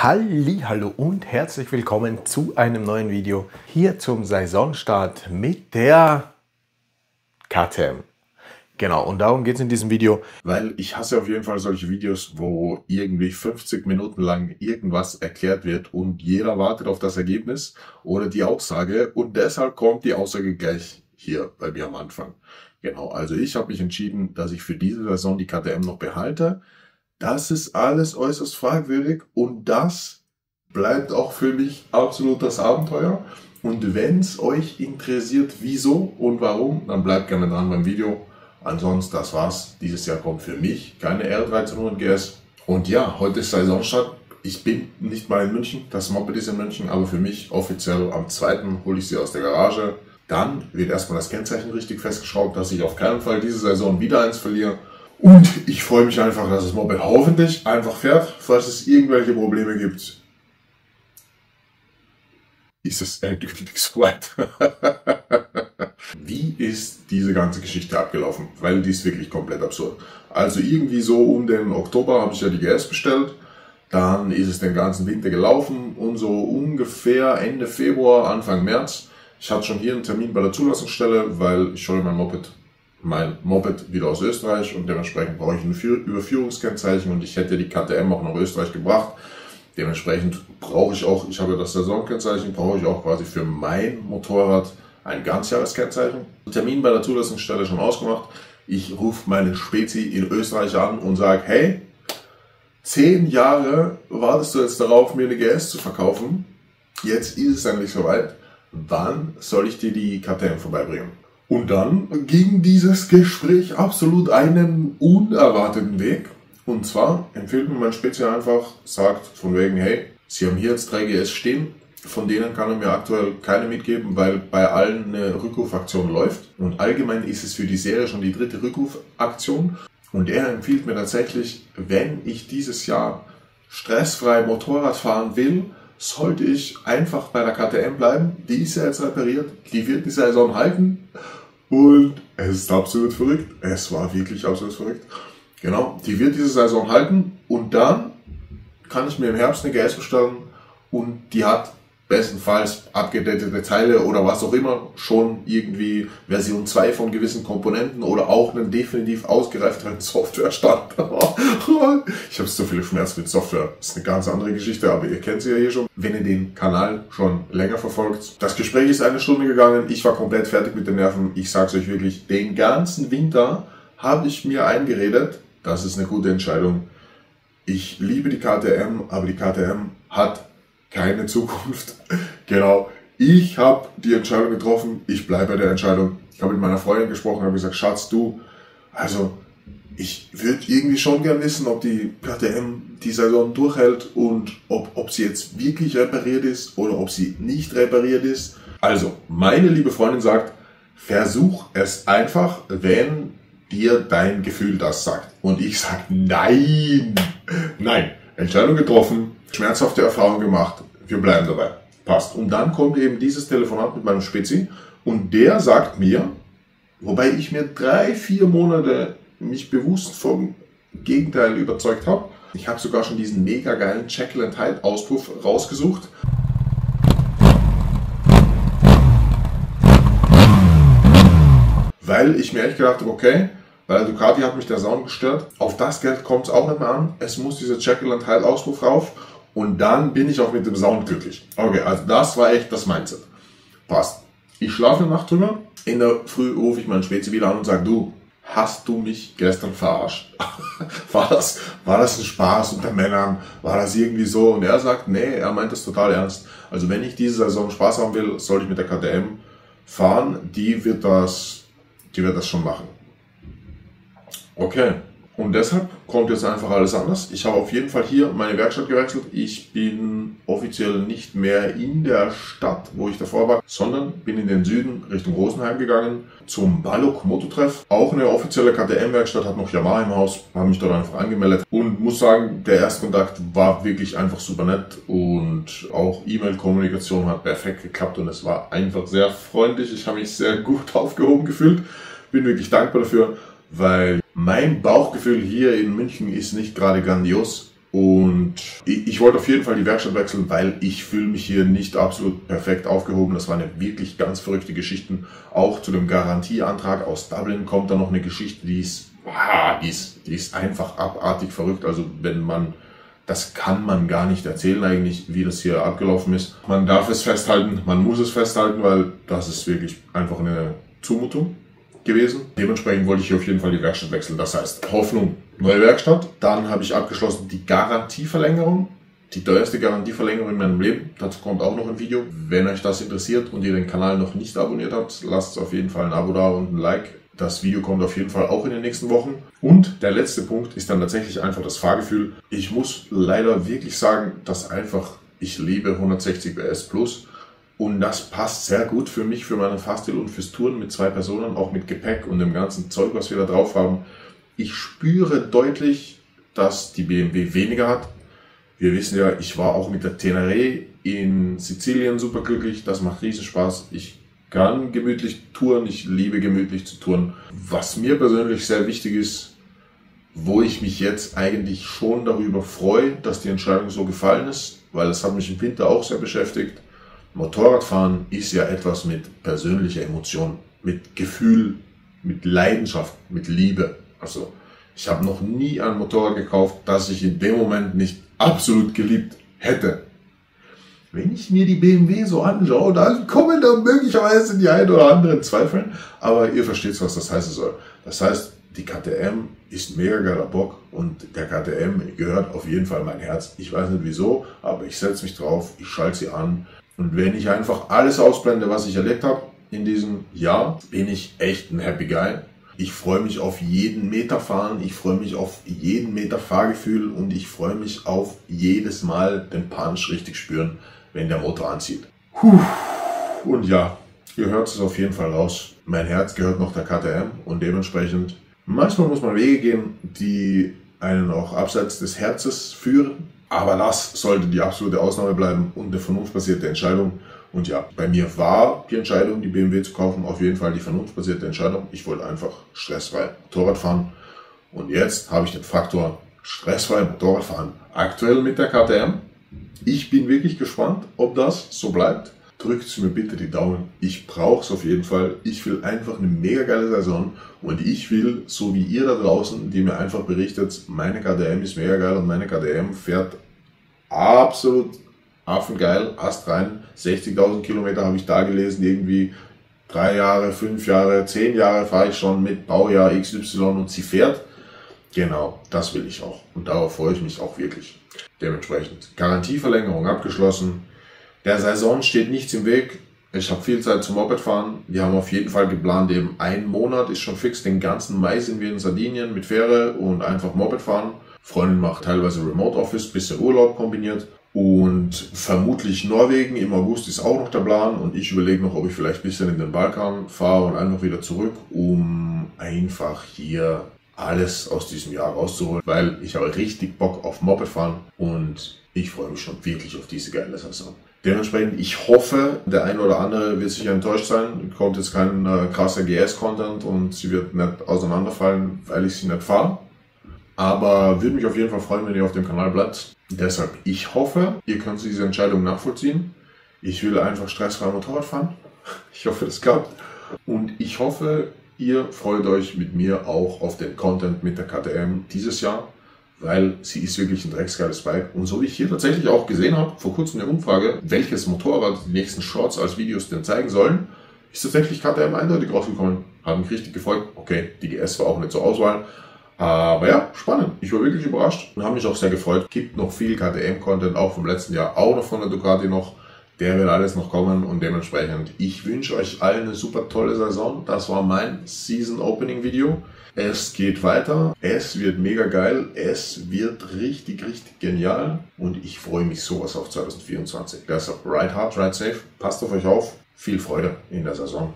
Hallihallo und herzlich willkommen zu einem neuen Video hier zum Saisonstart mit der KTM. Genau, und darum geht es in diesem Video, weil ich hasse auf jeden Fall solche Videos, wo irgendwie 50 Minuten lang irgendwas erklärt wird und jeder wartet auf das Ergebnis oder die Aussage und deshalb kommt die Aussage gleich hier bei mir am Anfang. Genau, also ich habe mich entschieden, dass ich für diese Saison die KTM noch behalte. Das ist alles äußerst fragwürdig und das bleibt auch für mich absolut das Abenteuer. Und wenn es euch interessiert, wieso und warum, dann bleibt gerne dran beim Video. Ansonsten, das war's. Dieses Jahr kommt für mich keine R1300 GS. Und ja, heute ist Saisonstart. Ich bin nicht mal in München, das Moped ist in München, aber für mich offiziell am 2. hole ich sie aus der Garage. Dann wird erstmal das Kennzeichen richtig festgeschraubt, dass ich auf keinen Fall diese Saison wieder eins verliere. Und ich freue mich einfach, dass das Moped hoffentlich einfach fährt. Falls es irgendwelche Probleme gibt, ist es endgültig soweit. Wie ist diese ganze Geschichte abgelaufen? Weil die ist wirklich komplett absurd. Also irgendwie so um den Oktober habe ich ja die GS bestellt. Dann ist es den ganzen Winter gelaufen und so ungefähr Ende Februar, Anfang März. Ich hatte schon hier einen Termin bei der Zulassungsstelle, weil ich hole mein Moped wieder aus Österreich und dementsprechend brauche ich ein Überführungskennzeichen und ich hätte die KTM auch nach Österreich gebracht. Dementsprechend brauche ich auch, ich habe das Saisonkennzeichen, brauche ich auch quasi für mein Motorrad ein Ganzjahreskennzeichen. Termin bei der Zulassungsstelle schon ausgemacht. Ich rufe meinen Spezi in Österreich an und sage, hey, 10 Jahre wartest du jetzt darauf, mir eine GS zu verkaufen. Jetzt ist es endlich soweit. Wann soll ich dir die KTM vorbeibringen? Und dann ging dieses Gespräch absolut einen unerwarteten Weg. Und zwar empfiehlt mir mein Spezi einfach, sagt von wegen, hey, Sie haben hier jetzt 3 GS stehen, von denen kann er mir aktuell keine mitgeben, weil bei allen eine Rückrufaktion läuft. Und allgemein ist es für die Serie schon die 3. Rückrufaktion. Und er empfiehlt mir tatsächlich, wenn ich dieses Jahr stressfrei Motorrad fahren will, sollte ich einfach bei der KTM bleiben. Die ist ja jetzt repariert, die wird die Saison halten. Und es ist absolut verrückt. Es war wirklich absolut verrückt. Genau, die wird diese Saison halten und dann kann ich mir im Herbst eine GS bestellen und die hat bestenfalls abgedatete Teile oder was auch immer, schon irgendwie Version 2 von gewissen Komponenten oder auch einen definitiv ausgereifteren Softwarestand. Ich habe so viele Schmerzen mit Software. Das ist eine ganz andere Geschichte, aber ihr kennt sie ja hier schon, wenn ihr den Kanal schon länger verfolgt. Das Gespräch ist 1 Stunde gegangen, ich war komplett fertig mit den Nerven. Ich sag's euch wirklich, den ganzen Winter habe ich mir eingeredet, das ist eine gute Entscheidung. Ich liebe die KTM, aber die KTM hat keine Zukunft. Genau. Ich habe die Entscheidung getroffen. Ich bleibe bei der Entscheidung. Ich habe mit meiner Freundin gesprochen, habe gesagt, Schatz, du, also ich würde irgendwie schon gern wissen, ob die KTM die Saison durchhält und ob sie jetzt wirklich repariert ist oder ob sie nicht repariert ist. Also, meine liebe Freundin sagt, versuch es einfach, wenn dir dein Gefühl das sagt. Und ich sage, nein, Entscheidung getroffen, schmerzhafte Erfahrung gemacht, wir bleiben dabei. Passt. Und dann kommt eben dieses Telefonat mit meinem Spezi und der sagt mir, wobei ich mir 3-4 Monate mich bewusst vom Gegenteil überzeugt habe. Ich habe sogar schon diesen mega geilen Jekyll and Hyde Auspuff rausgesucht. Weil ich mir echt gedacht habe, okay, weil Ducati hat mich der Sound gestört. Auf das Geld kommt es auch nicht mehr an. Es muss dieser Jekyll and Hyde Auspuff rauf. Und dann bin ich auch mit dem Sound glücklich. Okay, also das war echt das Mindset. Passt. Ich schlafe eine Nacht drüber. In der Früh rufe ich meinen Spezi wieder an und sage, du, hast du mich gestern verarscht? war das ein Spaß unter Männern? War das irgendwie so? Und er sagt, nee, er meint das total ernst. Also wenn ich diese Saison Spaß haben will, soll ich mit der KTM fahren. Die wird das schon machen. Okay, und deshalb kommt jetzt einfach alles anders. Ich habe auf jeden Fall hier meine Werkstatt gewechselt. Ich bin offiziell nicht mehr in der Stadt, wo ich davor war, sondern bin in den Süden Richtung Rosenheim gegangen zum Balog Mototreff. Auch eine offizielle KTM-Werkstatt, hat noch Yamaha im Haus, habe mich dort einfach angemeldet und muss sagen, der Erstkontakt war wirklich einfach super nett und auch E-Mail-Kommunikation hat perfekt geklappt und es war einfach sehr freundlich. Ich habe mich sehr gut aufgehoben gefühlt, bin wirklich dankbar dafür, weil mein Bauchgefühl hier in München ist nicht gerade grandios. Und ich wollte auf jeden Fall die Werkstatt wechseln, weil ich fühle mich hier nicht absolut perfekt aufgehoben. Das waren ja wirklich ganz verrückte Geschichten. Auch zu dem Garantieantrag aus Dublin kommt da noch eine Geschichte, die ist einfach abartig verrückt. Also das kann man gar nicht erzählen eigentlich, wie das hier abgelaufen ist. Man darf es festhalten, man muss es festhalten, weil das ist wirklich einfach eine Zumutung gewesen. Dementsprechend wollte ich hier auf jeden Fall die Werkstatt wechseln. Das heißt, Hoffnung, neue Werkstatt. Dann habe ich abgeschlossen die Garantieverlängerung. Die teuerste Garantieverlängerung in meinem Leben. Dazu kommt auch noch ein Video. Wenn euch das interessiert und ihr den Kanal noch nicht abonniert habt, lasst auf jeden Fall ein Abo da und ein Like. Das Video kommt auf jeden Fall auch in den nächsten Wochen. Und der letzte Punkt ist dann tatsächlich einfach das Fahrgefühl. Ich muss leider wirklich sagen, dass ich liebe 160 PS Plus. Und das passt sehr gut für mich, für meinen Fahrstil und fürs Touren mit 2 Personen, auch mit Gepäck und dem ganzen Zeug, was wir da drauf haben. Ich spüre deutlich, dass die BMW weniger hat. Wir wissen ja, ich war auch mit der Tenere in Sizilien super glücklich. Das macht riesen Spaß. Ich kann gemütlich touren, ich liebe gemütlich zu touren. Was mir persönlich sehr wichtig ist, wo ich mich jetzt eigentlich schon darüber freue, dass die Entscheidung so gefallen ist, weil es hat mich im Winter auch sehr beschäftigt. Motorradfahren ist ja etwas mit persönlicher Emotion, mit Gefühl, mit Leidenschaft, mit Liebe. Also ich habe noch nie ein Motorrad gekauft, das ich in dem Moment nicht absolut geliebt hätte. Wenn ich mir die BMW so anschaue, dann kommen da möglicherweise die ein oder anderen Zweifel. Aber ihr versteht, was das heißen soll. Das heißt, die KTM ist mega geiler Bock und der KTM gehört auf jeden Fall mein Herz. Ich weiß nicht wieso, aber ich setze mich drauf, ich schalte sie an. Und wenn ich einfach alles ausblende, was ich erlebt habe in diesem Jahr, bin ich echt ein Happy Guy. Ich freue mich auf jeden Meter fahren, ich freue mich auf jeden Meter Fahrgefühl und ich freue mich auf jedes Mal den Punch richtig spüren, wenn der Motor anzieht. Und ja, ihr hört es auf jeden Fall raus. Mein Herz gehört noch der KTM und dementsprechend, manchmal muss man Wege gehen, die einen auch abseits des Herzens führen. Aber das sollte die absolute Ausnahme bleiben und eine vernunftbasierte Entscheidung. Und ja, bei mir war die Entscheidung, die BMW zu kaufen, auf jeden Fall die vernunftbasierte Entscheidung. Ich wollte einfach stressfrei Motorrad fahren. Und jetzt habe ich den Faktor stressfrei Motorrad fahren aktuell mit der KTM. Ich bin wirklich gespannt, ob das so bleibt. Drückt mir bitte die Daumen. Ich brauche es auf jeden Fall. Ich will einfach eine mega geile Saison. Und ich will, so wie ihr da draußen, die mir einfach berichtet, meine KTM ist mega geil und meine KTM fährt absolut affengeil, astrein. 60.000 Kilometer habe ich da gelesen, irgendwie 3 Jahre, 5 Jahre, 10 Jahre fahre ich schon mit Baujahr XY und sie fährt. Genau, das will ich auch. Und darauf freue ich mich auch wirklich. Dementsprechend Garantieverlängerung abgeschlossen. Der Saison steht nichts im Weg. Ich habe viel Zeit zum Mopedfahren. Wir haben auf jeden Fall geplant, eben 1 Monat ist schon fix. Den ganzen Mai sind wir in Sardinien mit Fähre und einfach Moped fahren. Freundin macht teilweise Remote Office, bisschen Urlaub kombiniert. Und vermutlich Norwegen im August ist auch noch der Plan. Und ich überlege noch, ob ich vielleicht ein bisschen in den Balkan fahre und einfach wieder zurück, um einfach hier alles aus diesem Jahr rauszuholen. Weil ich habe richtig Bock auf Moped fahren und ich freue mich schon wirklich auf diese geile Saison. Dementsprechend, ich hoffe, der eine oder andere wird sicher enttäuscht sein. Kommt jetzt kein krasser GS-Content und sie wird nicht auseinanderfallen, weil ich sie nicht fahre. Aber würde mich auf jeden Fall freuen, wenn ihr auf dem Kanal bleibt. Deshalb, ich hoffe, ihr könnt diese Entscheidung nachvollziehen. Ich will einfach stressfrei Motorrad fahren. Ich hoffe, das klappt. Und ich hoffe, ihr freut euch mit mir auch auf den Content mit der KTM dieses Jahr. Weil sie ist wirklich ein drecksgeiles Bike. Und so wie ich hier tatsächlich auch gesehen habe, vor kurzem eine Umfrage, welches Motorrad die nächsten Shorts als Videos denn zeigen sollen, ist tatsächlich KTM eindeutig rausgekommen. Hat mich richtig gefreut. Okay, die GS war auch nicht zur Auswahl. Aber ja, spannend. Ich war wirklich überrascht und habe mich auch sehr gefreut. Gibt noch viel KTM-Content, auch vom letzten Jahr, auch noch von der Ducati noch. Der wird alles noch kommen und dementsprechend, ich wünsche euch allen eine super tolle Saison. Das war mein Season-Opening-Video. Es geht weiter, es wird mega geil, es wird richtig, richtig genial und ich freue mich sowas auf 2024. Deshalb ride hard, ride safe, passt auf euch auf, viel Freude in der Saison.